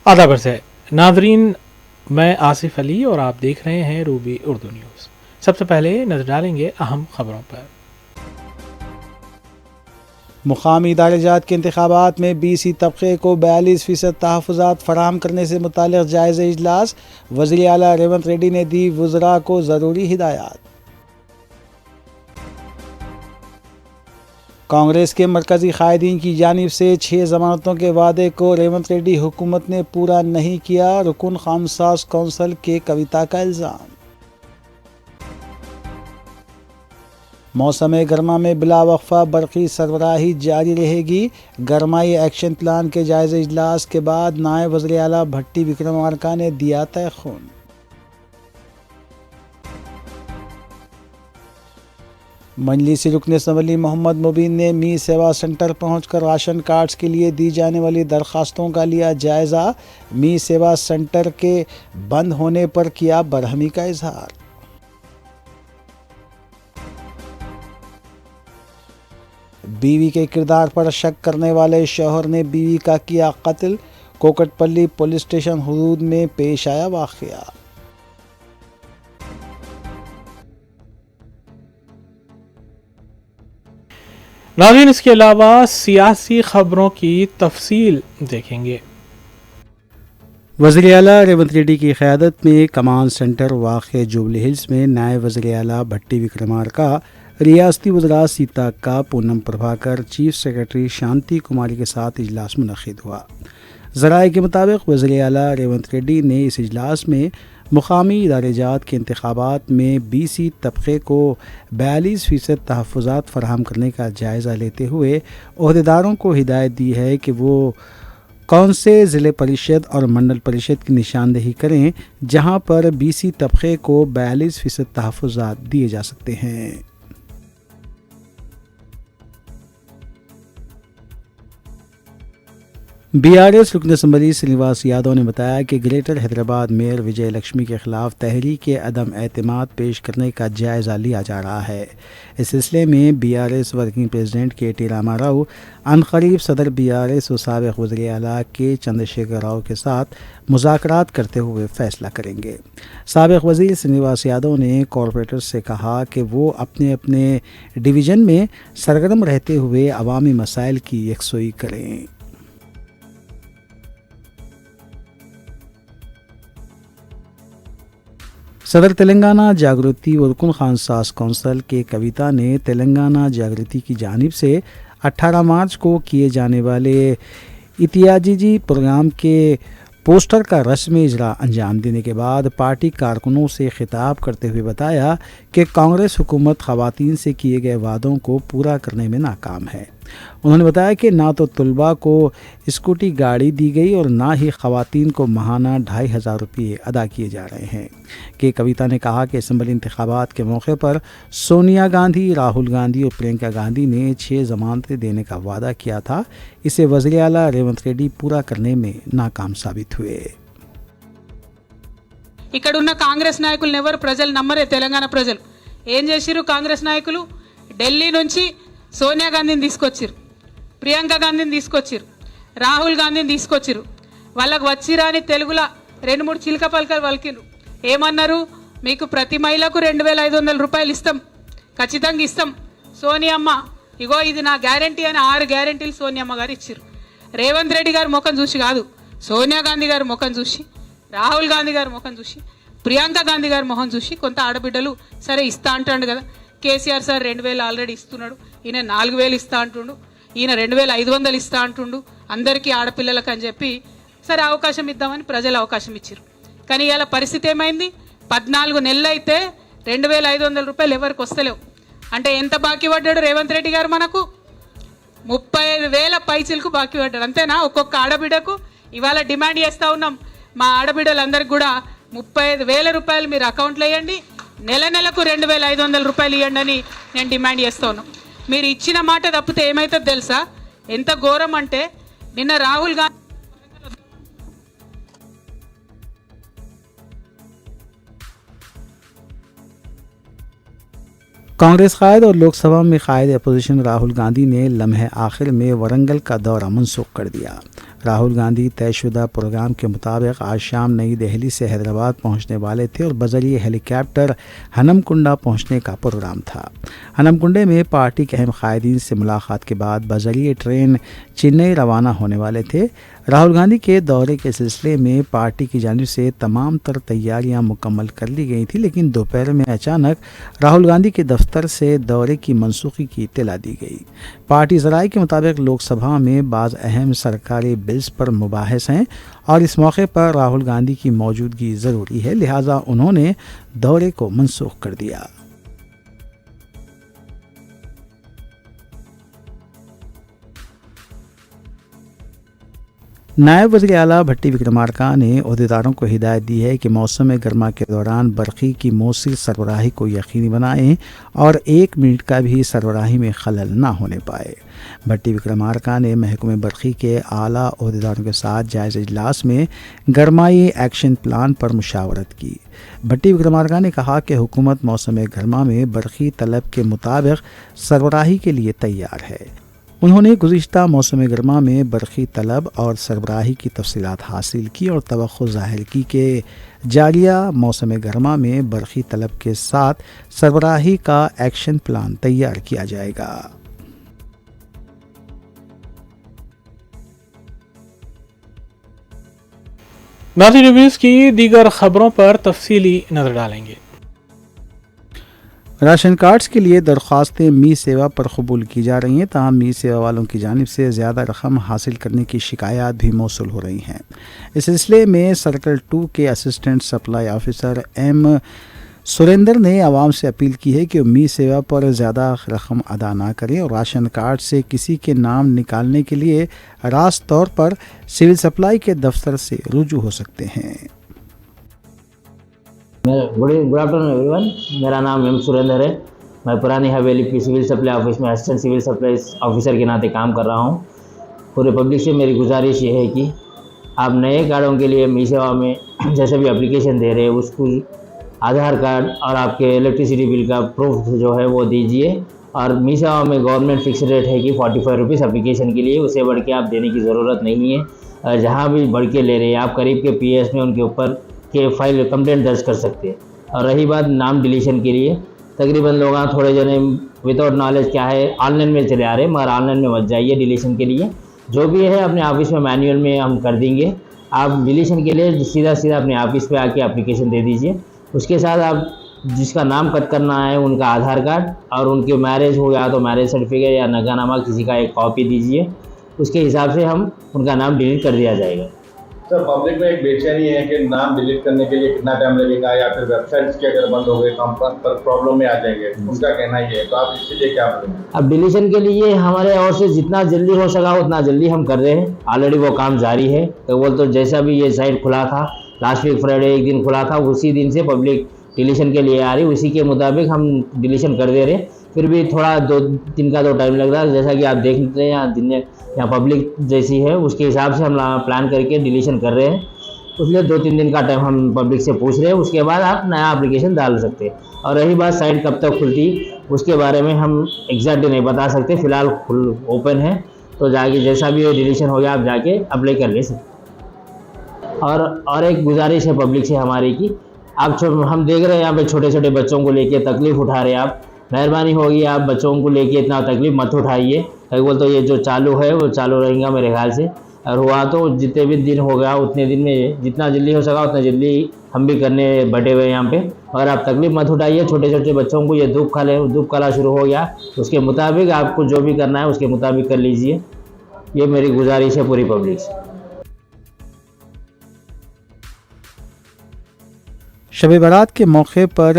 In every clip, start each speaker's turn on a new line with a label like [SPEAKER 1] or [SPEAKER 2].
[SPEAKER 1] आदाब अर्ज़ है नाज़रीन, मैं आसिफ अली और आप देख रहे हैं रूबी उर्दू न्यूज़। सबसे पहले नज़र डालेंगे अहम खबरों पर।
[SPEAKER 2] मुकामी इदारे-जात के इंतखाबात में BC तबके को 42% तहफ़्फ़ुज़ात फ़राहम करने से मुताल्लिक़ जायज़े इजलास, वज़ीर आला रेवंत रेड्डी ने दी वज़रा को ज़रूरी हिदायत। कांग्रेस के मरकज़ी कायदीन की जानिब से 6 ज़मानतों के वादे को रेवंत रेड्डी हुकूमत ने पूरा नहीं किया, रुकन खामसाज कौंसल के कविता का इल्ज़ाम। मौसम गर्मा में बिला वक्फा बरक़ी सरबराही जारी रहेगी। गरमाई एक्शन प्लान के जायज़े इजलास के बाद नायब वज़ीर आला भट्टी विक्रमार्का ने दिया तयख़ुन। मजलिसी रुकन असम्बली मोहम्मद मुबीन ने मी सेवा सेंटर पहुंचकर राशन कार्ड्स के लिए दी जाने वाली दरख्वास्तों का लिया जायज़ा। मी सेवा सेंटर के बंद होने पर किया बरहमी का इजहार। बीवी के किरदार पर शक करने वाले शौहर ने बीवी का किया कत्ल। कोकटपल्ली पुलिस स्टेशन हुदूद में पेश आया वाक़या।
[SPEAKER 1] नाज़रीन, इसके अलावा सियासी खबरों की तफसील देखेंगे।
[SPEAKER 2] वज़ीर आला रेवंत रेड्डी की क़यादत में कमांड सेंटर वाक़ जुबली हिल्स में नायब वज़ीर आला भट्टी विक्रमार्का, रियासती वज़रा सीताक्का, पूनम प्रभाकर, चीफ सेक्रेटरी शांति कुमारी के साथ इजलास मुनक़्क़िद हुआ। ज़राए के मुताबिक वज़ीर आला रेवंत रेड्डी ने इस इजलास में मुकामी इदारे-जात के इंतखाबात में BC तबके को 42% तहफ़्फ़ुज़ात फ़राहम करने का जायज़ा लेते हुए ओहदेदारों को हिदायत दी है कि वो कौन से ज़िले परिषद और मंडल परिषद की निशानदेही करें जहां पर BC तबके को 42% तहफ़्फ़ुज़ात दिए जा सकते हैं। BRS रुकन असम्बली श्रीनिवास यादव ने बताया कि ग्रेटर हैदराबाद मेयर विजय लक्ष्मी के खिलाफ तहरीक अदम एतमाद पेश करने का जायज़ा लिया जा रहा है। इस सिलसिले में BRS working president KT Ramarao अनकरीब सदर BRS व साबिक़ वज़ीर आला के चंद्रशेखर राव के साथ मुज़ाकरात करते हुए फ़ैसला करेंगे। साबिक़ वज़ीर श्रीनिवास यादव ने कॉरपोरेटर्स से कहा कि वो अपने अपने डिवीज़न में सरगर्म रहते हुए अवामी मसाइल की यकसुई करें। सदर तेलंगाना जागृति व रुकन खामसाज कौंसल के कविता ने तेलंगाना जागृति की जानिब से 18 मार्च को किए जाने वाले इतियाजी प्रोग्राम के पोस्टर का रस्मी इजरा अंजाम देने के बाद पार्टी कारकुनों से खिताब करते हुए बताया कि कांग्रेस हुकूमत ख़वातीन से किए गए वादों को पूरा करने में नाकाम है। उन्होंने बताया कि ना तो तलबा को स्कूटी गाड़ी दी गई और ना ही ख़वातीन को माहाना 2500 रुपये अदा किए जा रहे हैं। कि कविता ने कहा कि असम्बली इंतखाबात के मौके पर सोनिया गांधी, राहुल गांधी और प्रियंका गांधी ने 6 ज़मानतें देने का वादा किया था। इसे वज़ीर आला रेवंत रेड्डी पूरा करने में नाकाम साबित हुए।
[SPEAKER 3] ఇక్కడున్న కాంగ్రెస్ నాయకులను ఎవరు ప్రజలు నమ్మరే। తెలంగాణ ప్రజలు ఏం చేసిరు? కాంగ్రెస్ నాయకులు ఢిల్లీ నుంచి సోనియా గాంధీని తీసుకొచ్చిరు, ప్రియాంక గాంధీని తీసుకొచ్చిరు, రాహుల్ గాంధీని తీసుకొచ్చిరు. వాళ్ళకు వచ్చిరాని తెలుగులో 2-3 చిలక పలకలు పలికిరు. ఏమన్నారు? మీకు ప్రతి మహిళకు 2500 రూపాయలు ఇస్తాం, ఖచ్చితంగా ఇస్తాం. సోనియమ్మ ఇగో ఇది నా గ్యారంటీ అని 6 గ్యారంటీలు సోనియమ్మ గారు ఇచ్చిరు. రేవంత్ రెడ్డి గారి ముఖం చూసి కాదు, సోనియా గాంధీ గారి ముఖం చూసి, రాహుల్ గాంధీ గారి ముఖం చూసి, ప్రియాంక గాంధీ గారి ముఖం చూసి కొంత ఆడబిడ్డలు సరే ఇస్తా అంటాడు కదా. కేసీఆర్ సార్ 2000 ఆల్రెడీ ఇస్తున్నాడు, ఈయన 4000 ఇస్తా అంటుండు, ఈయన 2500 ఇస్తా అంటుండు అందరికీ ఆడపిల్లలకు అని చెప్పి సరే అవకాశం ఇద్దామని ప్రజలు అవకాశం ఇచ్చారు. కానీ ఇలా పరిస్థితి ఏమైంది? 14 నెలలు అయితే 2500 రూపాయలు ఎవరికి వస్తలేవు. అంటే ఎంత బాకీ పడ్డాడు రేవంత్ రెడ్డి గారు? మనకు 35,000 పైసలకు బాకీ పడ్డాడు. అంతేనా? ఒక్కొక్క ఆడబిడ్డకు ఇవాళ డిమాండ్ చేస్తూ ఉన్నాం, మా ఆడబిడ్డలందరికీ కూడా 35,000 రూపాయలు మీరు అకౌంట్లో వేయండి, నెలకు 2500 రూపాయలు ఇవ్వండి అని నేను డిమాండ్ చేస్తూ ఉన్నాం. మీరు ఇచ్చిన మాట తప్పితే ఏమవుతుందో తెలుసా? ఎంత ఘోరం అంటే నిన్న రాహుల్ గాంధీ
[SPEAKER 2] कांग्रेस कायद और लोकसभा में कायद अपोजिशन राहुल गांधी ने लम्हे आखिर में वरंगल का दौरा मनसूख कर दिया। राहुल गांधी तयशुदा प्रोग्राम के मुताबिक आज शाम नई दिल्ली से हैदराबाद पहुंचने वाले थे और बजरिए हेलीकॉप्टर हनमकुंडा पहुंचने का प्रोग्राम था। हनमकुंडे में पार्टी के अहम कायदीन से मुलाकात के बाद बजरिए ट्रेन चेन्नई रवाना होने वाले थे। राहुल गांधी के दौरे के सिलसिले में पार्टी की जानिब से तमाम तर तैयारियां मुकम्मल कर ली गई थी, लेकिन दोपहर में अचानक राहुल गांधी के दफ्तर से दौरे की मनसूखी की इत्तला दी गई। पार्टी ज़राए के मुताबिक लोकसभा में बाज़ अहम सरकारी बिल्स पर मुबाहिस हैं और इस मौके पर राहुल गांधी की मौजूदगी ज़रूरी है, लिहाजा उन्होंने दौरे को मनसूख कर दिया। नायब वज़ीर आला भट्टी विक्रमार्का ने अहदेदारों को हिदायत दी है कि मौसम गर्मा के दौरान बरक़ी की मौसर सरबराही को यकीनी बनाएं और 1 मिनट का भी सरबराही में खलल ना होने पाए। भट्टी विक्रमार्का ने महकमे बरक़ी के आला अहदेदारों के साथ जायज़ा इजलास में गरमाई एक्शन प्लान पर मुशावरत की। भट्टी विक्रमार्का ने कहा कि हुकूमत मौसम गर्मा में बरक़ी तलब के मुताबिक सरबराही के लिए तैयार है। उन्होंने गुज़िश्ता मौसम गर्मा में बरक़ी तलब और सरबराही की तफसीलात हासिल की और तवक्को ज़ाहिर की कि जारिया मौसम गर्मा में बरक़ी तलब के साथ सरबराही का एक्शन प्लान तैयार किया जाएगा।
[SPEAKER 1] नाज़रीन, रिव्यूज़ की दीगर खबरों पर तफसीली नज़र डालेंगे।
[SPEAKER 2] राशन कार्ड्स के लिए दरख्वास्तें मी सेवा पर कबूल की जा रही हैं, ताहम मी सेवा वालों की जानिब से ज़्यादा रकम हासिल करने की शिकायत भी मौसूल हो रही हैं। इस सिलसिले में सर्कल 2 के assistant supply officer M Surendra ने आवाम से अपील की है कि मी सेवा पर ज़्यादा रकम अदा ना करें और राशन कार्ड से किसी के नाम निकालने के लिए रास्त तौर पर सिविल सप्लाई के दफ्तर से रुजू हो सकते हैं।
[SPEAKER 4] गुड आफ्टरनून एवरीवन, मेरा नाम एम सुरेंद्र है। मैं पुरानी हवेली की सिविल सप्लाई ऑफिस में असिस्टेंट सिविल सप्लाई ऑफिसर के नाते काम कर रहा हूँ। पूरे पब्लिक से मेरी गुजारिश ये है कि आप नए कार्डों के लिए मी सेवा में जैसे भी एप्लीकेशन दे रहे हैं उसको आधार कार्ड और आपके इलेक्ट्रिसिटी बिल का प्रूफ जो है वो दीजिए। और मी सेवा में गवर्नमेंट फिक्स रेट है कि 45 रुपीज़ एप्लीकेशन के लिए, उससे बढ़ के आप देने की ज़रूरत नहीं है। जहाँ भी बढ़ के ले रहे हैं आप करीब के पीएस में उनके ऊपर के फाइल कंप्लेंट दर्ज कर सकते हैं। और रही बात नाम डिलीशन के लिए, तकरीबन लोग थोड़े जने विदाउट नॉलेज क्या है ऑनलाइन में चले आ रहे हैं, मगर ऑनलाइन में मत जाइए। डिलीशन के लिए जो भी है अपने ऑफिस में मैनुअल में हम कर देंगे। आप डिलीशन के लिए सीधा अपने ऑफिस पे आके एप्लीकेशन दे दीजिए। उसके साथ आप जिसका नाम कट करना है उनका आधार कार्ड और उनके मैरिज हो या तो मैरिज सर्टिफिकेट या नगानामा किसी का एक कॉपी दीजिए। उसके हिसाब से हम उनका नाम डिलीट कर दिया जाएगा।
[SPEAKER 5] सर, पब्लिक में एक बेचैनी है कि नाम डिलीट करने के लिए कितना टाइम लगेगा या फिर वेबसाइट्स के अगर बंद हो गए तो हम पर प्रॉब्लम में आ जाएंगे, उनका कहना ही है। तो आप इसके लिए क्या बोलेंगे?
[SPEAKER 4] अब डिलीशन के लिए हमारे ओर से जितना जल्दी हो सका उतना जल्दी हम कर रहे हैं। ऑलरेडी वो काम जारी है। तो बोल तो जैसा भी ये साइट खुला था लास्ट वीक फ्राइडे एक दिन खुला था, उसी दिन से पब्लिक डिलीशन के लिए आ रही, उसी के मुताबिक हम डिलीशन कर दे रहे। फिर भी थोड़ा 2 दिन का तो टाइम लग रहा है। जैसा कि आप देख रहे हैं यहाँ पब्लिक जैसी है उसके हिसाब से हम प्लान करके डिलीशन कर रहे हैं। इसलिए 2-3 दिन का टाइम हम पब्लिक से पूछ रहे हैं। उसके बाद आप नया एप्लीकेशन डाल सकते हैं। और रही बात साइट कब तक खुलती उसके बारे में हम एग्जैक्टली नहीं बता सकते। फ़िलहाल ओपन है, तो जाके जैसा भी डिलीशन हो गया आप जाके अप्लाई कर ले सकते। और एक गुजारिश है पब्लिक से हमारी कि आप हम देख रहे हैं यहाँ पे छोटे छोटे बच्चों को लेके तकलीफ़ उठा रहे हैं। आप मेहरबानी होगी आप बच्चों को लेके इतना तकलीफ़ मत उठाइए। कहीं बोल तो ये जो चालू है वो चालू रहेगा मेरे ख्याल से। और हुआ तो जितने भी दिन हो गया उतने दिन में जितना जल्दी हो सका उतना जल्दी हम भी करने बैठे हुए यहाँ पे। अगर आप तकलीफ़ मत उठाइए। छोटे छोटे बच्चों को ये धूप काला शुरू हो गया, उसके मुताबिक आपको जो भी करना है उसके मुताबिक कर लीजिए। ये मेरी गुजारिश है पूरी पब्लिक से।
[SPEAKER 2] शब बारात के मौके पर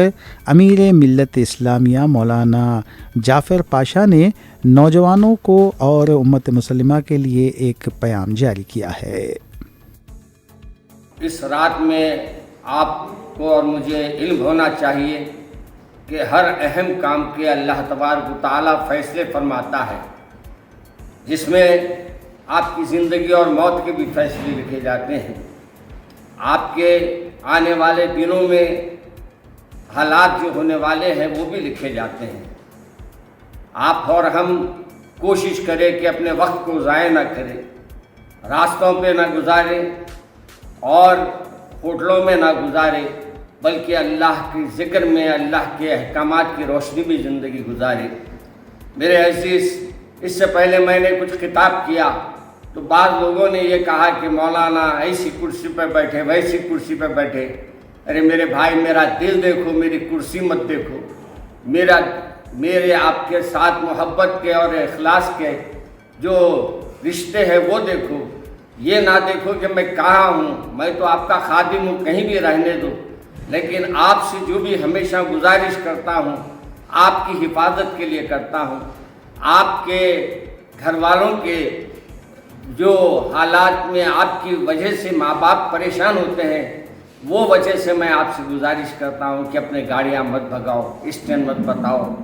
[SPEAKER 2] अमीर मिल्लत इस्लामिया मौलाना जाफ़र पाशा ने नौजवानों को और उम्मत मुसलिमा के लिए एक पैगाम जारी किया है।
[SPEAKER 6] इस रात में आपको और मुझे इल्म होना चाहिए कि हर अहम काम के अल्लाह तबारक व तआला फैसले फरमाता है, जिसमें आपकी ज़िंदगी और मौत के भी फैसले लिखे जाते हैं। आपके आने वाले दिनों में हालात जो होने वाले हैं वो भी लिखे जाते हैं। आप और हम कोशिश करें कि अपने वक्त को ज़ाया ना करें रास्तों पे ना गुजारे और होटलों में ना गुजारे, बल्कि अल्लाह के ज़िक्र में, अल्लाह के अहकामात की रोशनी में ज़िंदगी गुजारे। मेरे अज़ीज़, इससे पहले मैंने कुछ खिताब किया तो बाद लोगों ने ये कहा कि मौलाना ऐसी कुर्सी पर बैठे, वैसी कुर्सी पर बैठे। अरे मेरे भाई, मेरा दिल देखो, मेरी कुर्सी मत देखो। मेरे आपके साथ मोहब्बत के और इखलास के जो रिश्ते हैं वो देखो। ये ना देखो कि मैं कहाँ हूँ, मैं तो आपका खादिम हूँ, कहीं भी रहने दो। लेकिन आपसे जो भी हमेशा गुजारिश करता हूँ, आपकी हिफाजत के लिए करता हूँ। आपके घर वालों के जो हालात में आपकी वजह से माँ बाप परेशान होते हैं, वो वजह से मैं आपसे गुजारिश करता हूँ कि अपने गाड़ियाँ मत भगाओ, स्टैंड मत बताओ।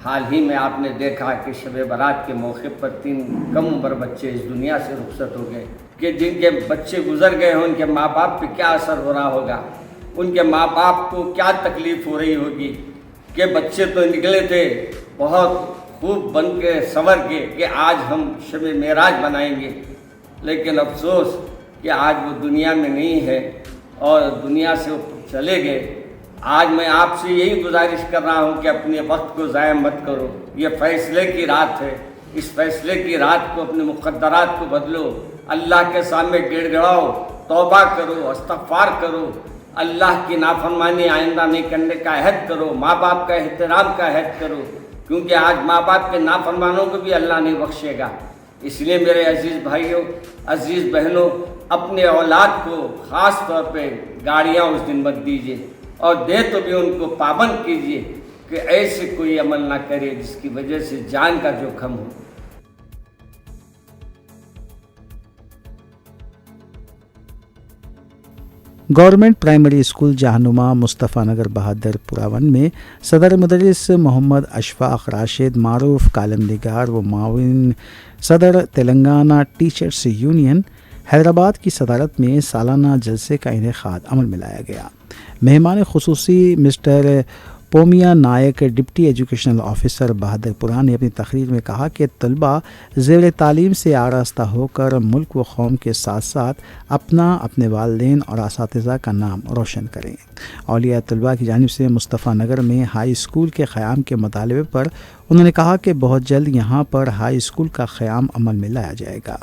[SPEAKER 6] हाल ही में आपने देखा कि शब बारात के मौके पर 3 कम उम्र बच्चे इस दुनिया से रुखसत हो गए, कि जिनके बच्चे गुजर गए हैं उनके माँ बाप पे क्या असर हो रहा होगा, उनके माँ बाप को क्या तकलीफ़ हो रही होगी कि बच्चे तो निकले थे बहुत खूब बन के संवर के कि आज हम शब मेराज बनाएंगे, लेकिन अफसोस कि आज वो दुनिया में नहीं है और दुनिया से वो चले गए। आज मैं आपसे यही गुजारिश कर रहा हूँ कि अपने वक्त को ज़ाया मत करो। ये फ़ैसले की रात है, इस फैसले की रात को, अपने मुक़द्दरात को बदलो, अल्लाह के सामने गिड़गिड़ाओ, तौबा करो, इस्तग़फ़ार करो, अल्लाह की नाफरमानी आइंदा नहीं करने का अहद करो, माँ बाप का एहतराम का अहद करो, क्योंकि आज माँ बाप के नाफरमानों को भी अल्लाह नहीं बख्शेगा। इसलिए मेरे अज़ीज़ भाइयों, अज़ीज़ बहनों, अपने औलाद को ख़ास तौर पे गाड़ियाँ उस दिन मत दीजिए, और दे तो भी उनको पाबंद कीजिए कि ऐसे कोई अमल ना करे जिसकी वजह से जान का जोखम हो।
[SPEAKER 2] Government primary school Jahanuma Mustafa Nagar Bahadurpura 1 में सदर मुदरिस मोहम्मद अशफाक राशिद मारूफ कालम निगार व माविन सदर तेलंगाना टीचर्स यूनियन हैदराबाद की सदारत में सालाना जलसे का इनेकाद अमल में लाया गया। मेहमान खुसूसी मिस्टर पोमिया नायक डिप्टी एजुकेशनल ऑफिसर बहादुरपुरा ने अपनी तकरीर में कहा कि तलबा ज़ेर तालीम से आरास्ता होकर मुल्क व कौम के साथ साथ अपना, अपने वालिदैन और असातिज़ा का नाम रोशन करें। औलिया तलबा की जानिब से मुस्तफ़ा नगर में हाई स्कूल के क़याम के मुतालबे पर उन्होंने कहा कि बहुत जल्द यहाँ पर हाई स्कूल का क़याम अमल में लाया जाएगा।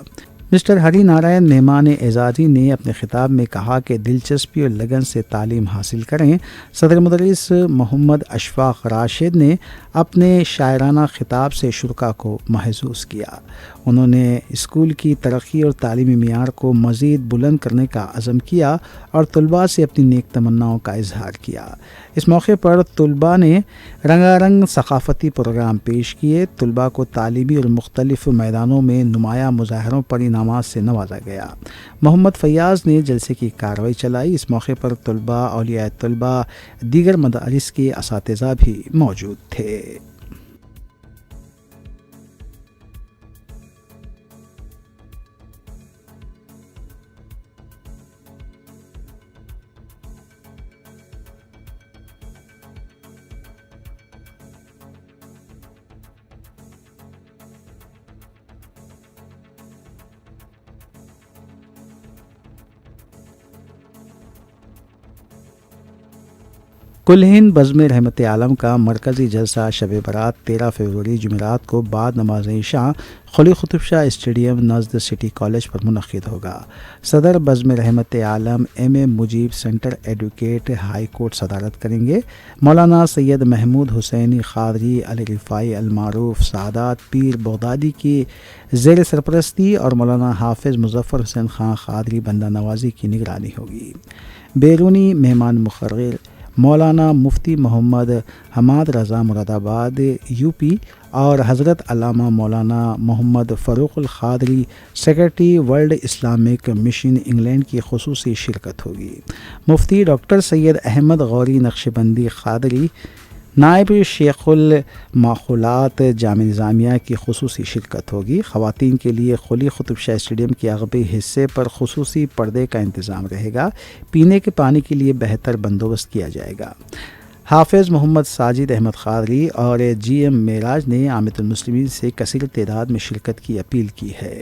[SPEAKER 2] मिस्टर हरि नारायण मेहमान एजाज़ी ने अपने खिताब में कहा कि दिलचस्पी और लगन से तालीम हासिल करें। सदर मुदरिस मोहम्मद अशफाक राशिद ने अपने शायराना खिताब से शुरका को महसूस किया। उन्होंने स्कूल की तरक्की और तालीमी मियार को मज़ीद बुलंद करने का अज़म किया और तलबा से अपनी नेक तमन्नाओं का इजहार किया। इस मौके पर तलबा ने रंगारंग सकाफ़ती प्रोग्राम पेश किए। तलबा को तालीमी और मुख्तलिफ़ मैदानों में नुमाया मुज़ाहरों पर इनामात से नवाजा गया। मोहम्मद फैयाज़ ने जलसे की कार्रवाई चलाई। इस मौके पर तलबा, औलिया तलबा, दीगर मदारिस के असातिज़ा भी मौजूद थे। कुल हिंद बज़्म रहमत आलम का मरकज़ी जलसा शब बारात 13 फरवरी जुमेरात को बाद नमाज इशा खली कुतुब शाह स्टेडियम नज़द सिटी कॉलेज पर मुनक़िद होगा। सदर बज़्म रहमत आलम M.A. Mujeeb centre advocate high court सदारत करेंगे। मौलाना सैयद महमूद हुसैनी क़ादरी अल रिफ़ाई अल मारूफ सादात पीर बगदादी की ज़ेर सरपरस्ती और मौलाना हाफिज़ मुज़फ़्फ़र हुसैन ख़ान क़ादरी बंदा नवाज़ी की निगरानी होगी। बैरूनी मेहमान मुक़र्रर मौलाना मुफ्ती मोहम्मद हमाद रज़ा मुरादाबाद यूपी और हज़रत अल्लामा मौलाना Mohammad Farooqul Qadri secretary world Islamic mission England की ख़ुसूसी शिरकत होगी। मुफ्ती डॉक्टर सैयद अहमद गौरी नक्शबंदी क़ादरी नायब शेखुल माखूलात जामिया निज़ामिया की ख़ुसूसी शिरकत होगी। ख़वातीन के लिए खुली कुतुब शाह स्टेडियम के अगबी हिस्से पर ख़ुसूसी पर्दे का इंतज़ाम रहेगा। पीने के पानी के लिए बेहतर बंदोबस्त किया जाएगा। हाफिज़ मोहम्मद साजिद अहमद क़ादरी और GM मेराज ने आमितुल मुस्लिमीन से कसीर तादाद में शिरकत की अपील की है।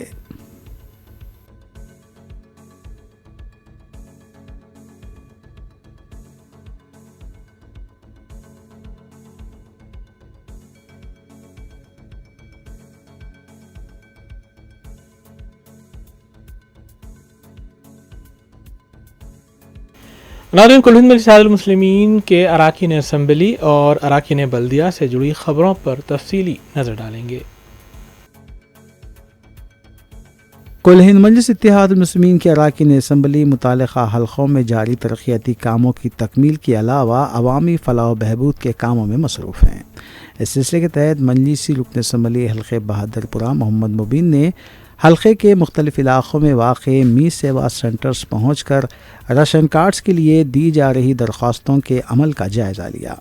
[SPEAKER 1] नाज़रीन, कुल हिंद इत्तेहादुल मुस्लिमीन के अराकीन असम्बली और अराकीन बल्दिया से जुड़ी खबरों पर तफसीली नज़र डालेंगे।
[SPEAKER 2] कुल हिंद मजलिस इत्तेहादुल मुस्लिमीन के अराकीन असम्बली मुतालिका हल्कों में जारी तरक्याती कामों की तकमील के अलावा अवामी फलाह बहबूद के कामों में मसरूफ़ हैं। इस सिलसिले के तहत मजलिसी रुकन असम्बली हल्के बहादुरपुरा मोहम्मद मुबीन ने हल्के के मुख्तलिफ इलाक़ों में वाक़े मी सेवा सेंटर्स पहुँच कर राशन कार्ड्स के लिए दी जा रही दरख्वास्तों के अमल का जायज़ा लिया।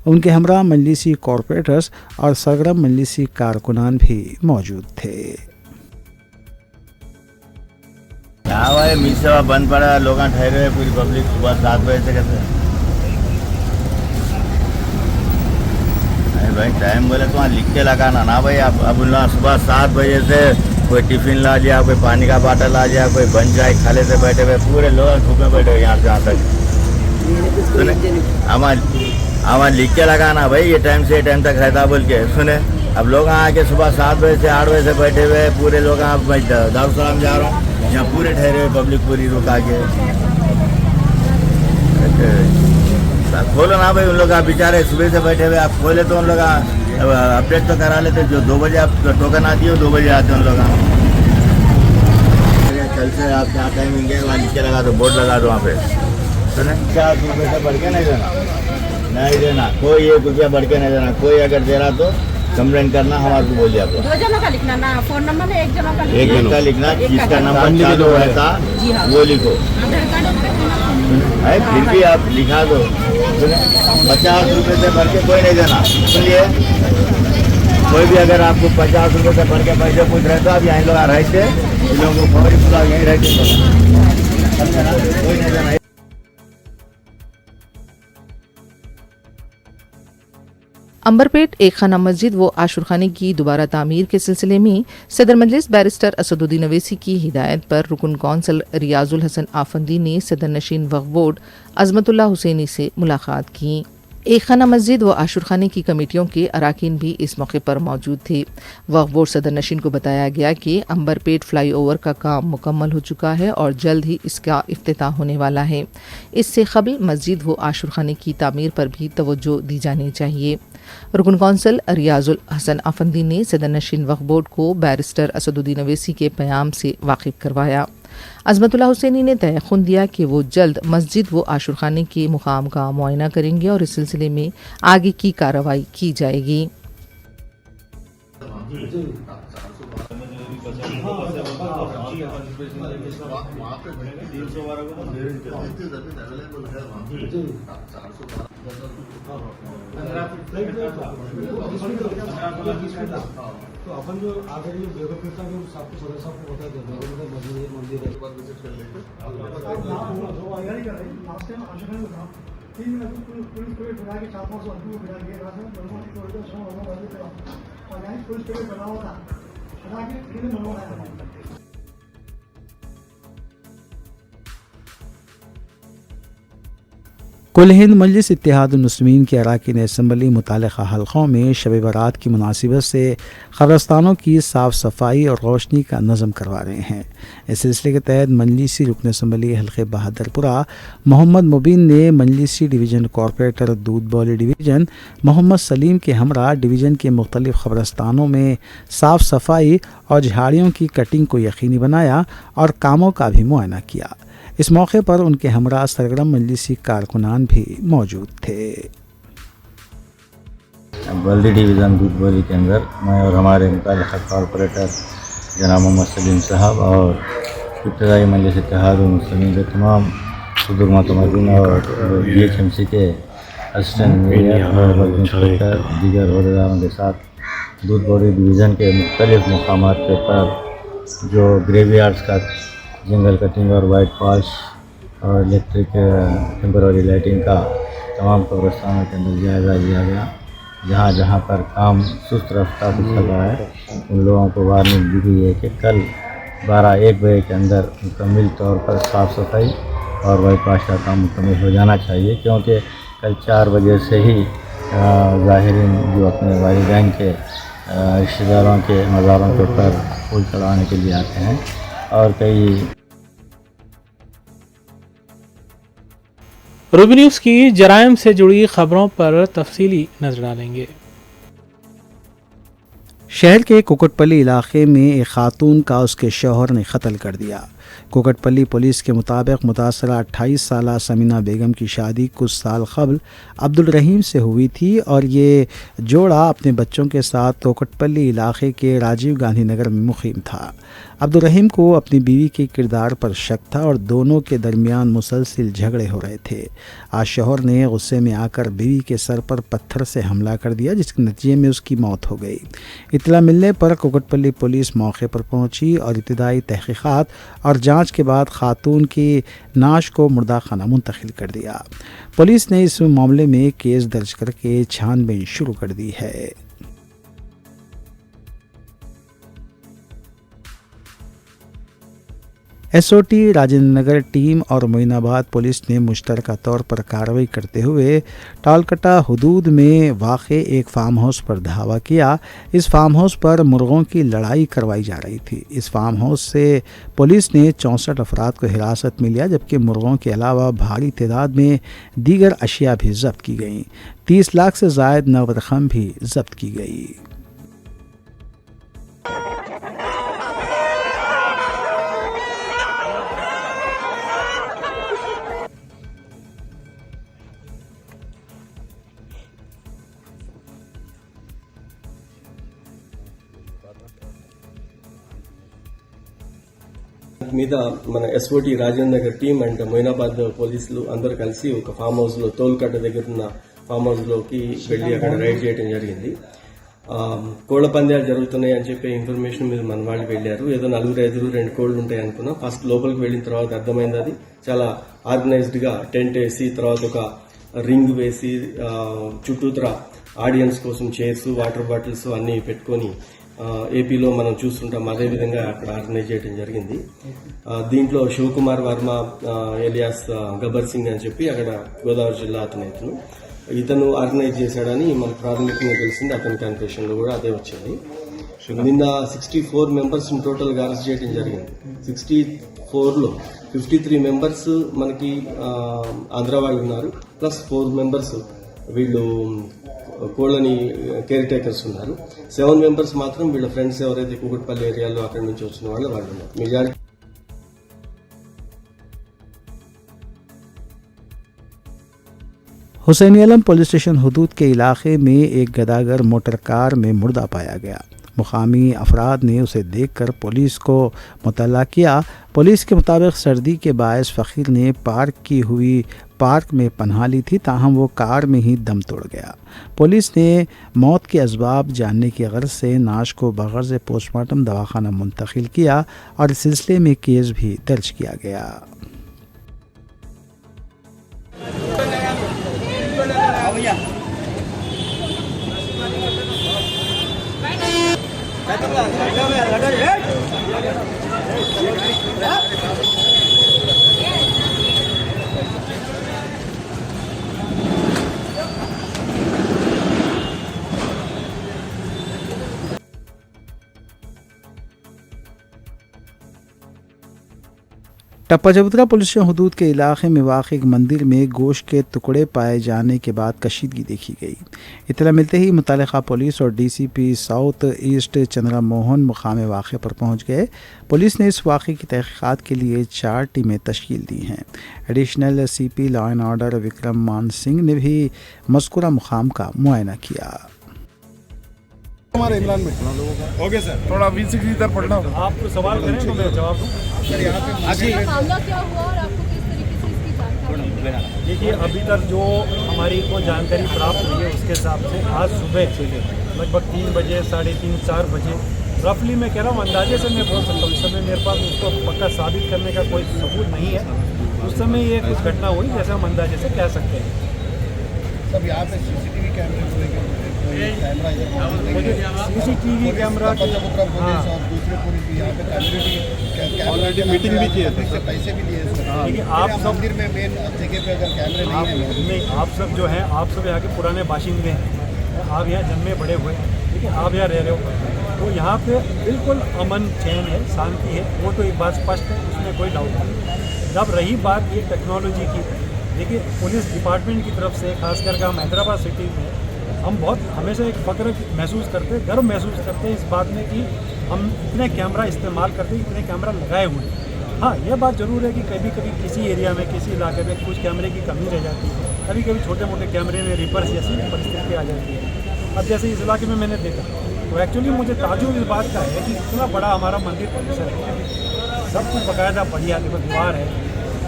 [SPEAKER 2] उनके हमरा मजलिसी कॉरपोरेटर्स और सरगर्म मजलिसी कारकुनान भी मौजूद थे।
[SPEAKER 7] यहाँ भाई मी सेवा बंद पड़ा है, लोग ठहरे हुए, पूरी पब्लिक सुबह 7 बजे से कैसे अरे भाई टाइम बोले तो वहाँ लिख के लगाना ना भाई। अब सुबह 7 बजे से कोई टिफिन ला लिया, कोई पानी का बाटल ला लिया, कोई बन जाए खाले से बैठे हुए, पूरे लोग धूप में बैठे हुए यहाँ से यहाँ तक। सुने हमारा लिख के लगाना भाई, ये टाइम से ये टाइम तक रहता बोल के। सुने अब लोग यहाँ आके सुबह 7 बजे से 8 बजे से बैठे हुए, पूरे लोग यहाँ दारुसलाम जा रहा हूँ, यहाँ पूरे ठहरे हुए पब्लिक पूरी रुका के। खोलो ना भाई, उन लोग आप बेचारे सुबह से बैठे हुए, आप खोले तो उन लोग अपडेट तो करा लेते। जो 2 बजे आप टोकन आती हो 2 बजे आते हैं उन लोग। कल से आप जहाँ टाइमिंग है वहाँ नीचे लगा दो, बोर्ड लगा दो वहाँ पे। सुने 4 रुपये से बढ़ के नहीं देना, कोई 1 रुपया बढ़ के नहीं देना। कोई अगर दे रहा तो कंप्लेंट करना, हमारे को बोलिए। आपको
[SPEAKER 8] 2 जनों का लिखना ना, फोन नंबर में 1 जनों का लिखना।
[SPEAKER 7] एक जन का लिखना, जिसका नंबर चालू रहता वो लिखो। फिर भी आप लिखा दो। 50 रुपये से भर के कोई नहीं देना। सुनिए, कोई भी अगर आपको 50 रुपये से भर के पैसे पूछ रहे तो आप यहाँ लोग आ रहे थे, इन लोगों को फौरी सुधा यहीं रहते कोई नहीं देना।
[SPEAKER 9] अंबरपेट एक खाना मस्जिद व आशुरखाने की दोबारा तामीर के सिलसिले में सदर मजलिस बैरिस्टर असदुद्दीन अवैसी की हिदायत पर रुकन कौंसल रियाजुल हसन आफंदी ने सदर नशीन वक्फ बोर्ड अजमतुल्ला हुसैनी से मुलाकात की। एक खाना मस्जिद व आशुरखाने की कमेटियों के अराकीन भी इस मौके पर मौजूद थे। वक्फ बोर्ड सदर नशीन को बताया गया कि अंबरपेट फ्लाईओवर का काम मुकम्मल हो चुका है और जल्द ही इसका इफ्तिताह होने वाला है। इससे कबल मस्जिद व आशुरखाने की तामीर पर भी तवज्जो दी जानी चाहिए। रुकन कौंसल रियाजुल हसन आफंदी ने सदर नशीन वक्फ बोर्ड को बैरिस्टर असदुद्दीन अवैसी के प्याम से वाकिफ करवाया। अजमतुल्ला हुसैनी ने तयख्खुन दिया कि वो जल्द मस्जिद व आशुरखाने के मुकाम का मुआयना करेंगे और इस सिलसिले में आगे की कार्रवाई की जाएगी।
[SPEAKER 10] तो अपन जो आगे जो जगह फिरता है वो सबको थोड़ा सा बता देते हैं मंदिर है एक बार विजिट कर लेते लास्ट टाइम आशुखाने में था 3 दिन पुलिस परेड बना के 4-5 आदमी को बिठा के रात में नॉर्मली तो इधर शो होना वाले थे और यहाँ पुलिस परेड बना हुआ था बना के 3 दिन बनवाया।
[SPEAKER 2] कुल हिंद मजलिस इत्तेहादुल मुस्लिमीन के अराकीन असम्बली मुतालिका हल्कों में शब बारात की मुनासिबत से क़ब्रस्तानों की साफ़ सफाई और रोशनी का नज़म करवा रहे हैं। इस सिलसिले के तहत मजलिसी रुकन असम्बली हल्के बहादुरपुरा मोहम्मद मुबीन ने मजलिसी डिवीज़न कॉरपोरेटर दूध बौली डिवीज़न मोहम्मद सलीम के हमरा डिवीज़न के मुख्तलिफ़ क़ब्रस्तानों में साफ़ सफाई और झाड़ियों की कटिंग को यकीनी बनाया और कामों का भी मुआयना किया। इस मौके पर उनके हमरा सरगर्म मजलिसी कारकुनान भी मौजूद थे।
[SPEAKER 7] बल्दी डिवीज़न दूध बोली के अंदर मैं और हमारे मुतालिका कॉरपोरेटर जनाब मोहम्मद सलीम साहब और इब्तदाई मजलिस इत्तेहादुल मुस्लिमीन के तमाम सदर मतमदीन और DHMC के असिस्टेंट मेयर इंस्पेक्टर दीगर अहदेदारों के साथ दूध बोली डिवीज़न के मुख्तलिफ़ मकामात के ऊपर जो ग्रेवयार्ड्स का जंगल कटिंग और वाइट वॉश और इलेक्ट्रिक टेम्पररी लाइटिंग का तमाम कब्रस्तानों के अंदर जायज़ा लिया गया। जहाँ जहाँ पर काम सुस्त रफ्तार से चल रहा है उन लोगों को वार्निंग दी गई है कि कल 12-1 बजे के अंदर मुकम्मल तौर पर साफ़ सफाई और वाइट वॉश का काम मुकम्मल हो जाना चाहिए, क्योंकि कल 4 बजे से ही ज़ाहिरीन जो अपने वालिदैन के रिश्तेदारों के मज़ारों के ऊपर फूल चढ़ाने के लिए आते हैं और कई
[SPEAKER 1] रूबी न्यूज़ की जराइम से जुड़ी खबरों पर तफसीली नजर डालेंगे।
[SPEAKER 2] शहर के कुकटपल्ली इलाके में एक खातून का उसके शौहर ने कत्ल कर दिया। कुकटपल्ली पुलिस के मुताबिक मुतासरा 28 साला समीना बेगम की शादी कुछ साल कबल अब्दुल रहीम से हुई थी और ये जोड़ा अपने बच्चों के साथ कुकटपल्ली इलाके के राजीव गांधी नगर में मुकीम था। अब्दुल रहीम को अपनी बीवी के किरदार पर शक था और दोनों के दरमियान मुसलसिल झगड़े हो रहे थे। आज शौहर ने गुस्से में आकर बीवी के सर पर पत्थर से हमला कर दिया, जिसके नतीजे में उसकी मौत हो गई। इत्तला मिलने पर कुकटपल्ली पुलिस मौके पर पहुंची और इब्तिदाई तहकीकात और जांच के बाद खातून की नाश को मुर्दा खाना मुंतकिल कर दिया। पुलिस ने इस मामले में केस दर्ज करके छानबीन शुरू कर दी है। एसओटी राजेंद्र नगर टीम और मोइनाबाद पुलिस ने मुश्तरका तौर पर कार्रवाई करते हुए टालकटा हुदूद में वाक़े एक फार्म हाउस पर धावा किया। इस फार्म हाउस पर मुर्गों की लड़ाई करवाई जा रही थी। इस फार्म हाउस से पुलिस ने 64 अफराद को हिरासत में लिया, जबकि मुर्गों के अलावा भारी तादाद में दीगर अशिया भी जब्त की गईं। 30 लाख से ज़ायद नकद रकम भी जब्त की गई।
[SPEAKER 11] మీద మన SOT Rajendra Nagar team and Moinabad పోలీసులు అందరూ కలిసి ఒక ఫామ్ హౌస్ లో తోల్కట్ట దగ్గర ఉన్న ఫామ్ హౌస్ లోకి వెళ్లి అక్కడ రైడ్ చేయడం జరిగింది. కోళ్ల పందాలు జరుగుతున్నాయి అని చెప్పే ఇన్ఫర్మేషన్ మీద మన వాళ్ళు వెళ్లారు. ఏదో 4-5 2 కోళ్లు ఉంటాయి అనుకున్నాం. ఫస్ట్ లోపలికి వెళ్లిన తర్వాత అర్థమైంది అది చాలా ఆర్గనైజ్డ్ గా టెంట్ వేసి తర్వాత ఒక రింగ్ వేసి చుట్టూతర ఆడియన్స్ కోసం చైర్స్ వాటర్ బాటిల్స్ అన్ని పెట్టుకొని ఏపీలో మనం చూస్తుంటాం అదేవిధంగా అక్కడ ఆర్గనైజ్ చేయడం జరిగింది. దీంట్లో శివకుమార్ వర్మ ఎలియాస్ గబ్బర్ సింగ్ అని చెప్పి అక్కడ గోదావరి జిల్లా ఇతను ఆర్గనైజ్ చేశాడని మనకు ప్రాథమికంగా తెలిసింది. అతని కన్ఫెషన్ లో కూడా అదే వచ్చింది. నిన్న 64 మెంబర్స్ టోటల్ గా అరెస్ట్ చేయడం జరిగింది. 64 లో 53 మెంబర్స్ మనకి ఆంధ్ర వాళ్ళు ఉన్నారు, ప్లస్ 4 మెంబర్స్ వీళ్ళు కోళ్ళని కేర్ టేకర్స్ ఉన్నారు. 7 మెంబర్స్ మాత్రం వీళ్ళ ఫ్రెండ్స్ ఎవరైతే కూకట్పల్లి ఏరియాలో అక్కడి నుంచి వచ్చిన వాళ్ళు ఉన్నారు. మెజారిటీ
[SPEAKER 2] हुसैन आलम पुलिस स्टेशन हुदूद के इलाके में एक गदागर मोटर कार में मुर्दा पाया गया। मुकामी अफराद ने उसे देखकर पुलिस को मुतल्ला किया। पुलिस के मुताबिक सर्दी के बायस फ़कीर ने पार्क में पनाह ली थी, ताहम वो कार में ही दम तोड़ गया। पुलिस ने मौत के असबाब जानने की गर्ज से नाश को बगैर से पोस्टमार्टम दवाखाना मुंतकिल किया और इस सिलसिले में केस भी दर्ज किया गया। टप्पा चबूतरा पुलिस हुदूद के इलाके में वाक़ एक मंदिर में गोश्त के टुकड़े पाए जाने के बाद कशीदगी देखी गई। इत्तला मिलते ही मुतल्लिक़ा पुलिस और DCP south east Chandra Mohan मुकाम वाक़े पर पहुंच गए। पुलिस ने इस वाक़े की तहक़ीक़ात के लिए 4 टीमें तश्कील दी हैं। Additional CP law and order Vikram मान सिंह ने भी मज़कूरा मुकाम का मुआयना किया।
[SPEAKER 10] हमारे इमरान में ओके सर, थोड़ा V6 इधर पढ़ना, आप सवाल करें तो मैं जवाब दूं। सर यहाँ पे मामला क्या हुआ और आपको किस तरीके से इसकी जानकारी? देखिए, अभी तक जो हमारी को जानकारी प्राप्त हुई है उसके हिसाब से आज सुबह लगभग 3 बजे 3:30 4 बजे रफली मैं कह रहा हूँ, अंदाजे से मैं बोल सकता हूँ। इस समय मेरे पास उसको पक्का साबित करने का कोई सबूत नहीं है। उस समय ये कुछ घटना हुई जैसे हम अंदाजे से कह सकते हैं। सब यहाँ पे CCTV कैमरे सीसीटीवी कैमरा दूसरे पुलिस भी यहाँ पे मीटिंग भी की है, पैसे भी दिए। देखिए, आप सब मंदिर में मेन जगह पे अगर कैमरे नहीं, आप सब जो हैं, आप सब यहाँ के पुराने बाशिंदे हैं, आप यहाँ जन्मे बड़े हुए हैं, ठीक है, आप यहाँ रह रहे हो, तो यहाँ पे बिल्कुल अमन चैन है, शांति है, वो तो एक बात स्पष्ट है, उसमें कोई डाउट नहीं। जब रही बात ये टेक्नोलॉजी की, देखिए पुलिस डिपार्टमेंट की तरफ से खासकर हम हैदराबाद सिटी में हम बहुत हमेशा एक फ़ख्र महसूस करते, गर्व महसूस करते हैं इस बात में कि हम इतने कैमरा इस्तेमाल करते हैं, इतने कैमरा लगाए हुए हैं। हाँ, यह बात ज़रूर है कि कभी कभी किसी एरिया में, किसी इलाके में कुछ कैमरे की कमी रह जाती है, कभी कभी छोटे मोटे कैमरे में रिपर्स जैसी परिस्थिति आ जाती है। अब जैसे इस इलाके में मैंने देखा तो एक्चुअली मुझे ताजुब इस बात का है कि इतना बड़ा हमारा मंदिर परिसर है, सब कुछ बाकायदा बढ़िया, देखो दीवार है,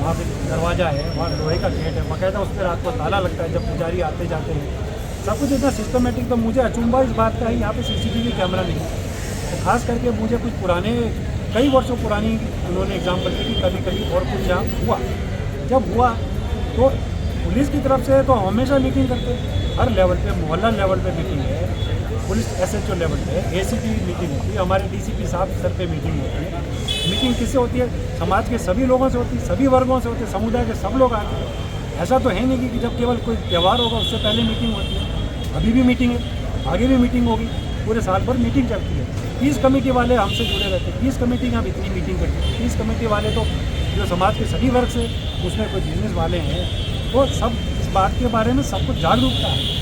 [SPEAKER 10] वहाँ पे दरवाज़ा है, वहाँ लोहे का गेट है, बाकायदा उस पर रात को ताला लगता है जब पुजारी आते जाते हैं, सब कुछ इतना सिस्टमेटिक। तो मुझे अचंभा इस बात का है यहाँ पे सीसीटीवी कैमरा नहीं है। तो खास करके मुझे कुछ पुराने, कई वर्षों पुरानी उन्होंने एग्जाम्पल दी कि कभी कभी और कुछ यहाँ हुआ, जब हुआ तो पुलिस की तरफ से तो हमेशा मीटिंग करते हैं, हर लेवल पे, मोहल्ला लेवल पे मीटिंग है, पुलिस SHO लेवल पे, ACP मीटिंग होती है, हमारे DCP साहब सर पे मीटिंग होती है। मीटिंग किससे होती है? समाज के सभी लोगों से होती है, सभी वर्गों से होती है, समुदाय के सब लोग आते हैं। ऐसा तो है नहीं कि जब केवल कोई त्यौहार होगा उससे पहले मीटिंग होती है। अभी भी मीटिंग है, आगे भी मीटिंग होगी, पूरे साल भर मीटिंग चलती है। पीस कमेटी वाले हमसे जुड़े रहते हैं, पीस कमेटी हम इतनी मीटिंग करती है। पीस कमेटी वाले तो जो समाज के सभी वर्ग से, उसमें कोई बिजनेस वाले हैं, वो सब इस बात के बारे में सबको जागरूकता है।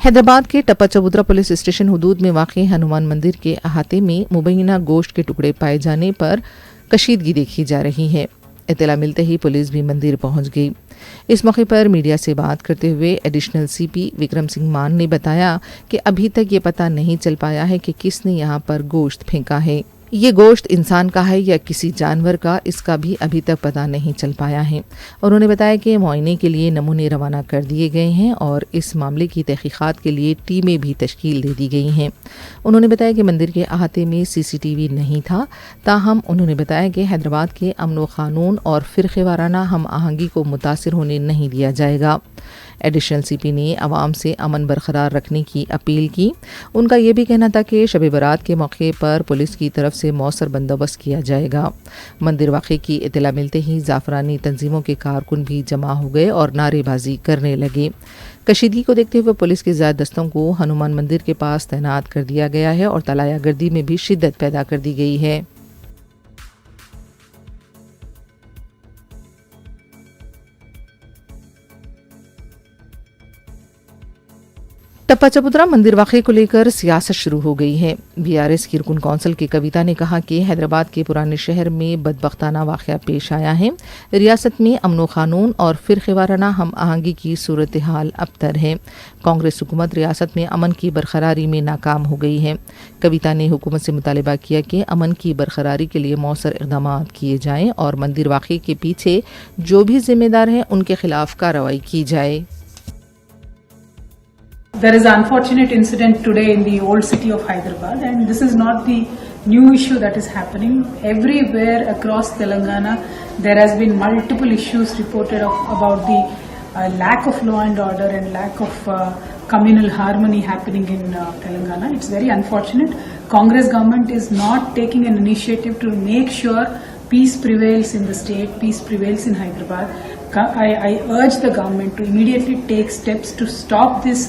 [SPEAKER 9] हैदराबाद के टप्पा चबूतरा पुलिस स्टेशन हुदूद में वाक़ हनुमान मंदिर के अहाते में मुबैना गोश्त के टुकड़े पाए जाने पर कशीदगी देखी जा रही है। इत्तला मिलते ही पुलिस भी मंदिर पहुंच गई। इस मौके पर मीडिया से बात करते हुए एडिशनल CP विक्रम सिंह मान ने बताया कि अभी तक ये पता नहीं चल पाया है कि किसने यहाँ पर गोश्त फेंका है। ये गोश्त इंसान का है या किसी जानवर का, इसका भी अभी तक पता नहीं चल पाया है। उन्होंने बताया कि मुआयने के लिए नमूने रवाना कर दिए गए हैं और इस मामले की तहकीकात के लिए टीमें भी तश्कील दे दी गई हैं। उन्होंने बताया कि मंदिर के अहाते में CCTV नहीं था, ताहम उन्होंने बताया कि हैदराबाद के अमन व क़ानून और फ़िरक़े वाराना हम आहंगी को मुतासिर होने नहीं दिया जाएगा। एडिशनल CP ने आवाम से अमन बरकरार रखने की अपील की। उनका ये भी कहना था कि शब बारात के मौके पर पुलिस की तरफ से मौसर बंदोबस्त किया जाएगा। मंदिर वाक़े की इत्तला मिलते ही जाफरानी तंजीमों के कारकुन भी जमा हो गए और नारेबाजी करने लगे। कशीदगी को देखते हुए पुलिस के ज़्यादा दस्तों को हनुमान मंदिर के पास तैनात कर दिया गया है और तलायागर्दी में भी शिद्दत पैदा कर दी गई है। टप्पा चबूतरा मंदिर वाक़े को लेकर सियासत शुरू हो गई है। BRS की रुकन कौंसिल की कविता ने कहा कि हैदराबाद के पुराने शहर में बदबख्ताना वाक़या पेश आया है। रियासत में अमन व क़ानून और फ़िरक़े वाराना हम आहंगी की सूरत हाल अबतर है। कांग्रेस हुकूमत रियासत में अमन की बरकरारी में नाकाम हो गई है। कविता ने हुकूमत से मुतालिबा किया कि अमन की बरकरारी के लिए मौसर इक़दाम किए जाएँ और मंदिर वाक़े के पीछे जो भी जिम्मेदार हैं उनके खिलाफ कार्रवाई की जाए।
[SPEAKER 12] There is an unfortunate incident today in the old city of Hyderabad, and this is not the new issue that is happening. Everywhere across Telangana, there has been multiple issues reported about the lack of law and order and lack of communal harmony happening in Telangana. It's very unfortunate. Congress government is not taking an initiative to make sure peace prevails in the state, peace prevails in Hyderabad. I urge the government to immediately take steps to stop this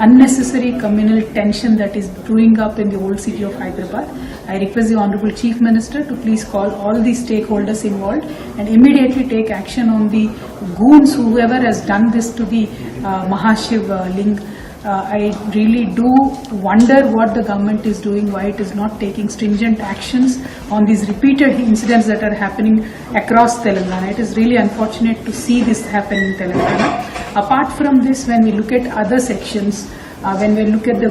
[SPEAKER 12] unnecessary communal tension that is brewing up in the old city of Hyderabad. I request the Honorable Chief Minister to please call all the stakeholders involved and immediately take action on the goons, whoever has done this to the Mahashiv Ling. I really do wonder what the government is doing, why it is not taking stringent actions on these repeated incidents that are happening across Telangana. It is really unfortunate to see this happen in Telangana. Apart from this, when we look at other sections, when we look at the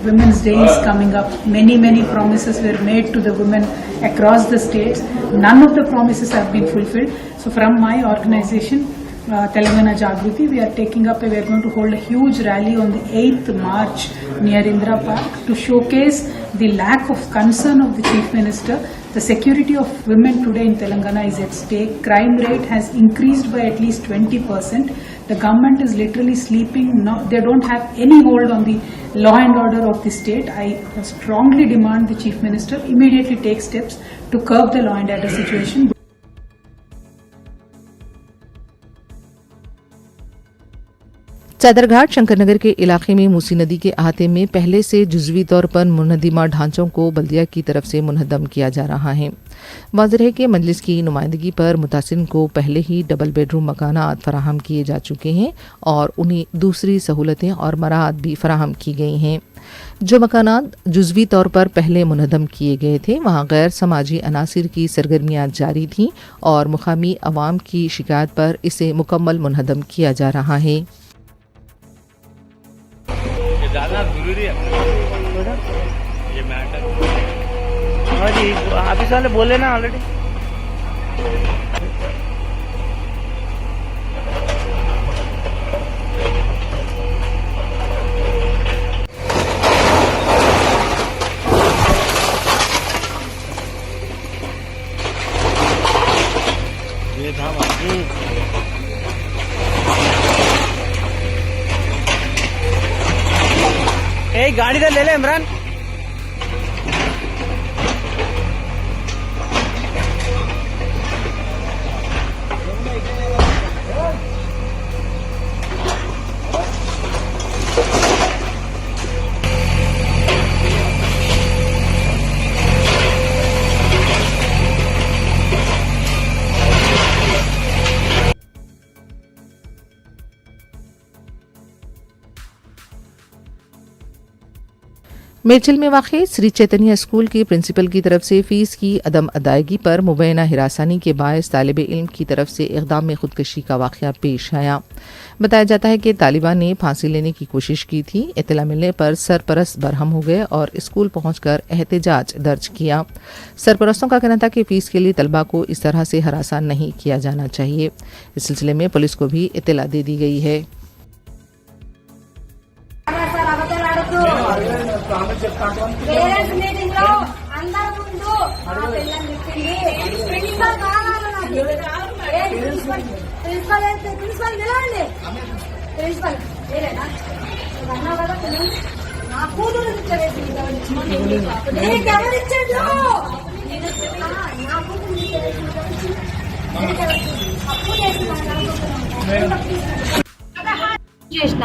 [SPEAKER 12] Women's Day is coming up, many promises were made to the women across the states. None of the promises have been fulfilled. So from my organization, Telangana Jagruti, we are going to hold a huge rally on the 8th March near Indira Park to showcase the lack of concern of the Chief Minister. The security of women today in Telangana is at stake. Crime rate has increased by at least 20%. The government is literally sleeping. They don't have any hold on the law and order of the state. I strongly demand the Chief Minister immediately take steps to curb the law and order situation.
[SPEAKER 9] Chadarghat Shankar Nagar के इलाके में मूसी नदी के अहाते में पहले से जुजवी तौर पर मुनहदिमा ढांचों को बल्दिया की तरफ से मुनहदम किया जा रहा है। वाज़ेह है कि मजलिस की नुमाइंदगी पर मुतासिरीन को पहले ही डबल बेडरूम मकानात फराहम किए जा चुके हैं और उन्हें दूसरी सहूलतें और मराहत भी फराहम की गई हैं। जो मकानात जुजवी तौर पर पहले मुनहदम किए गए थे वहाँ गैर समाजी अनासिर की सरगर्मियाँ जारी थीं और मुकामी अवाम की शिकायत पर इसे मुकम्मल मुनहदम किया जा रहा है।
[SPEAKER 13] ज़्यादा ज़रूरी है ये मैटर। हाँ जी, ऑफिस वाले बोले ना ऑलरेडी। ये था गाड़ी तो ले ले इमरान।
[SPEAKER 9] मेरचल में वाक़ श्री चैतन्य स्कूल के प्रिंसिपल की तरफ से फ़ीस की अदम अदायगी पर मुबैना हिरासानी के बायस तालिब इल्म की तरफ से इक़दाम में खुदकशी का वाक़या पेश आया। बताया जाता है कि तालिबा ने फांसी लेने की कोशिश की थी। इत्तला मिलने पर सरपरस्त बरहम हो गए और स्कूल पहुंचकर एहतजाज दर्ज किया। सरपरस्तों का कहना था कि फ़ीस के लिए तलबा को इस तरह से हरासा नहीं किया जाना चाहिए। इस सिलसिले में पुलिस को भी इत्तला दे दी गई है।
[SPEAKER 14] పేరెంట్స్ మీటింగ్ లో అందరి ముందు మా పిల్లల్ని చెప్పింది ప్రిన్సిపల్ కావాలి నాకు ప్రిన్సిపల్ నిలవండి ప్రిన్సిపల్ వేరేనా అన్నావు కదా నా కూతురు నీకెవరిచ్చాడు నా కూతురు
[SPEAKER 15] చేసిన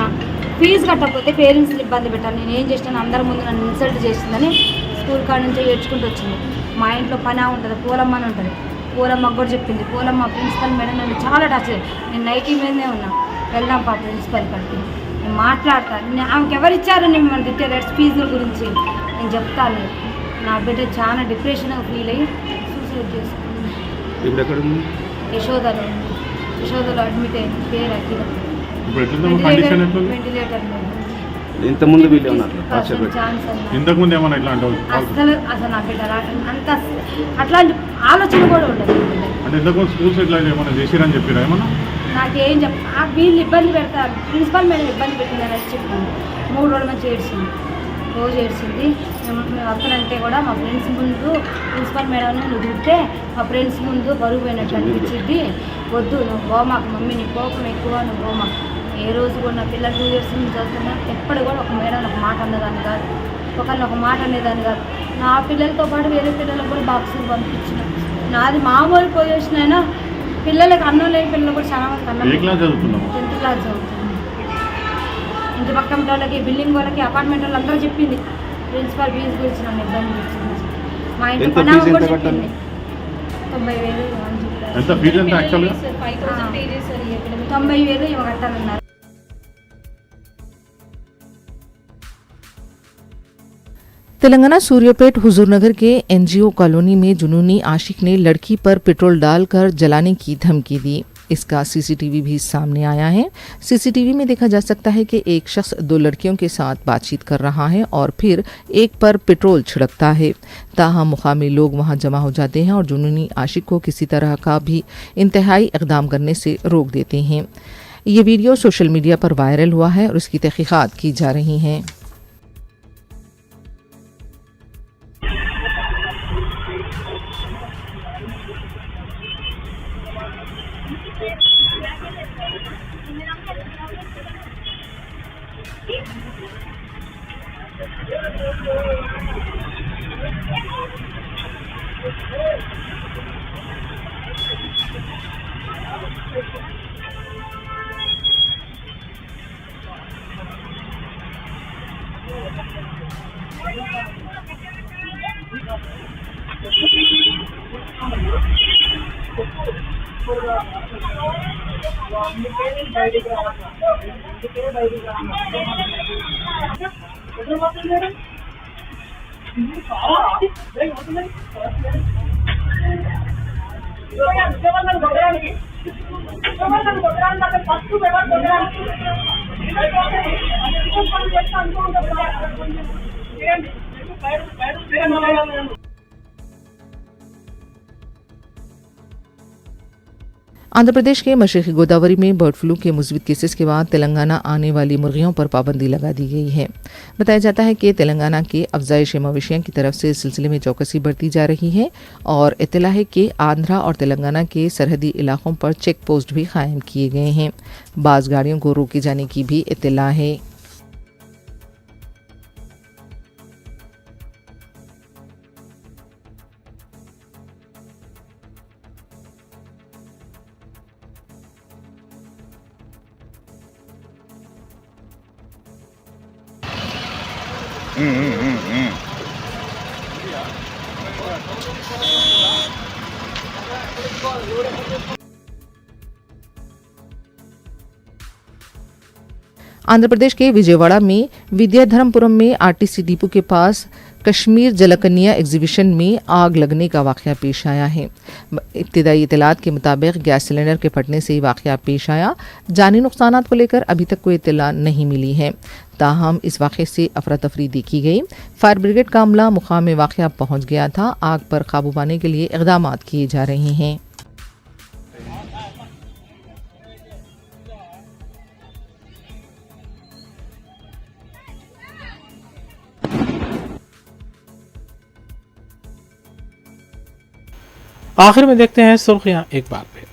[SPEAKER 15] ఫీజు కట్టకపోతే పేరెంట్స్ని ఇబ్బంది పెట్టాను. నేను ఏం చేసినాను, అందరి ముందు నన్ను ఇన్సల్ట్ చేసిందని స్కూల్ కాడ నుంచి ఏడ్చుకుంటూ వచ్చింది. మా ఇంట్లో పని ఉంటుంది, పూలమ్మ అని ఉంటుంది. పూలమ్మకు కూడా చెప్పింది. పూలమ్మ ప్రిన్సిపల్ మేడం నన్ను చాలా టచ్ చేసి, నేను నైటీ మీదనే ఉన్నా. వెళ్దాం పా ప్రిన్సిపల్ కాడికి, నేను మాట్లాడతాను. ఆమెకు ఎవరు ఇచ్చారు మిమ్మల్ని తిట్టే ఫీజుల గురించి నేను చెప్తాను. నా బిడ్డ చాలా డిప్రెషన్గా ఫీల్ అయ్యి సూసైడ్ చేసుకుంది. యశోదలో అడ్మిట్ అయింది. పేరు అఖిల.
[SPEAKER 16] ఇంతకుముందు వీళ్ళు ఉన్నారు ఇంతకుముందు ఏమన్నా ఇట్లా
[SPEAKER 15] అసలు నా బిడ్డ అంత అట్లాంటి ఆలోచన కూడా ఉండదు.
[SPEAKER 16] అంటే ఇంతకు స్కూల్స్ ఇట్లా ఏమన్నా చేసిరని చెప్పారా ఏమన్నా?
[SPEAKER 15] నాకేం వీళ్ళు ఇబ్బంది పెడతారు, ప్రిన్సిపల్ మేడం ఇబ్బంది పెట్టిందని చెప్పాను. 3 రోజుల నుంచి ఏడ్చింది, రోజు ఏడ్చింది. మేము వస్తానంటే కూడా మా ఫ్రెండ్స్ ముందు ప్రిన్సిపల్ మేడం నువ్వు తింటే మా ఫ్రెండ్స్ ముందు బరువు పోయినట్టు అనిపించింది. వద్దు నువ్వు పోమాకు మమ్మీ, నీ కోపం ఎక్కువ, నువ్వు పోమాకు. ఏ రోజు కూడా నా పిల్లలు 2 years నుంచి చదువుతున్నా ఎప్పుడు కూడా ఒక మేడం ఒక మాట అన్నదాన్ని కాదు, ఒకళ్ళని ఒక మాట అనేదాన్ని కాదు. నా పిల్లలతో పాటు వేరే పిల్లలకు కూడా బాక్సులు పంపించిన. నాది మామూలు పొజిషన్ అయినా పిల్లలకి అన్నం లేని పిల్లలు కూడా చాలా మంది అన్నం. 10th క్లాస్ చదువుతుంది. ఇంటి పక్కన వాళ్ళకి, బిల్డింగ్ వాళ్ళకి, అపార్ట్మెంట్ వాళ్ళు అందరూ చెప్పింది ప్రిన్సిపల్ ఫీజు గురించి నన్ను ఇబ్బంది పెట్టింది. మా ఇంటి పని కూడా చెప్పింది. 90,000 90,000 ఇవ్వ కట్టాలన్నారు.
[SPEAKER 9] तेलंगाना सूर्यापेट हुजूरनगर के एनजीओ कॉलोनी में जुनूनी आशिक ने लड़की पर पेट्रोल डालकर जलाने की धमकी दी। इसका सीसीटीवी भी सामने आया है। सीसीटीवी में देखा जा सकता है कि एक शख्स 2 लड़कियों के साथ बातचीत कर रहा है और फिर एक पर पेट्रोल छिड़कता है। ताहम मुकामी लोग वहां जमा हो जाते हैं और जुनूनी आशिक को किसी तरह का भी इंतहाई इक़दाम करने से रोक देते हैं। ये वीडियो सोशल मीडिया पर वायरल हुआ है और इसकी तहकीकात की जा रही हैं। आंध्र प्रदेश के मशरक़ी गोदावरी में बर्ड फ्लू के मुस्बित केसेस के बाद तेलंगाना आने वाली मुर्गियों पर पाबंदी लगा दी गई है। बताया जाता है कि तेलंगाना के अफजाइश मवेशियों की तरफ से इस सिलसिले में चौकसी बरती जा रही है और इत्तला है कि आंध्रा और तेलंगाना के सरहदी इलाकों पर चेक पोस्ट भी कायम किए गए हैं। बाज़ गाड़ियों को रोके जाने की भी इत्तला है। आंध्र प्रदेश के विजयवाड़ा में विद्याधरमपुरम में आरटीसी डिपो के पास कश्मीर जलकन्या एग्जीबिशन में आग लगने का वाकया पेश आया है। इब्तिदाई इत्तलात के मुताबिक गैस सिलेंडर के फटने से वाकया पेश आया। जानी नुकसानात को लेकर अभी तक कोई इत्तला नहीं मिली है। ताहम इस वाक़े से अफरा तफरी देखी गई। फायर ब्रिगेड का अमला मुकाम में वाकया पहुंच गया था। आग पर काबू पाने के लिए इक़दाम किए जा रहे हैं।
[SPEAKER 1] आखिर में देखते हैं सुर्खियां एक बार फिर।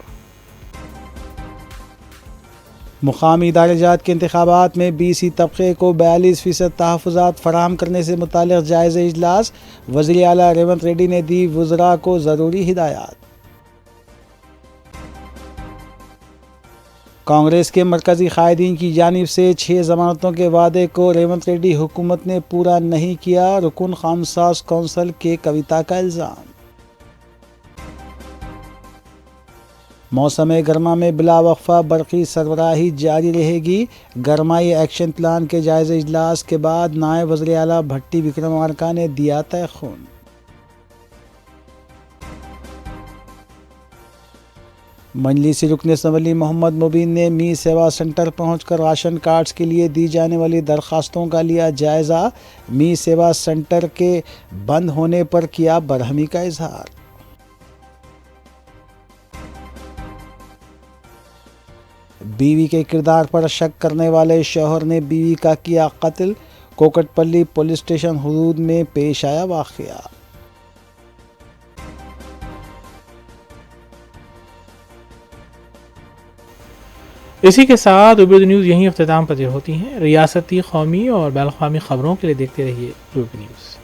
[SPEAKER 2] मुकामी इदारे-जात के इंतखाबात में BC तबके को 42% तहफ़्फ़ुज़ात फराहम करने से मुताल्लिक़ जायज़ा इजलास। वज़ीर आला रेवंत रेड्डी ने दी वज़रा को ज़रूरी हिदायत। कांग्रेस के मरकज़ी कायदीन की जानिब से 6 ज़मानतों के वादे को रेवंत रेड्डी हुकूमत ने पूरा नहीं किया। रुकन खामसाज कौंसिल के कविता का इल्ज़ाम। मौसम गर्मा में बिला वक्फा बरक़ी सरबराही जारी रहेगी। गरमाई एक्शन प्लान के जायज़ा इजलास के बाद नायब वज़ीर आला भट्टी विक्रमार्का ने दिया तयख़ुन। मजलिसी रुकन असम्बली मोहम्मद मुबीन ने मी सेवा सेंटर पहुंचकर राशन कार्ड्स के लिए दी जाने वाली दरख्वास्तों का लिया जायज़ा। मी सेवा सेंटर के बंद होने पर किया बरहमी का इजहार। बीवी के किरदार पर शक करने वाले शौहर ने बीवी का किया कत्ल। कोकटपल्ली पुलिस स्टेशन हुदूद में पेश आया वाक़या।
[SPEAKER 1] इसी के साथ रूबी न्यूज़ यहीं अख्तिताम पज़ीर होती हैं। रियासती, कौमी और बैनुल-अक़वामी ख़बरों के लिए देखते रहिए रूबी न्यूज़।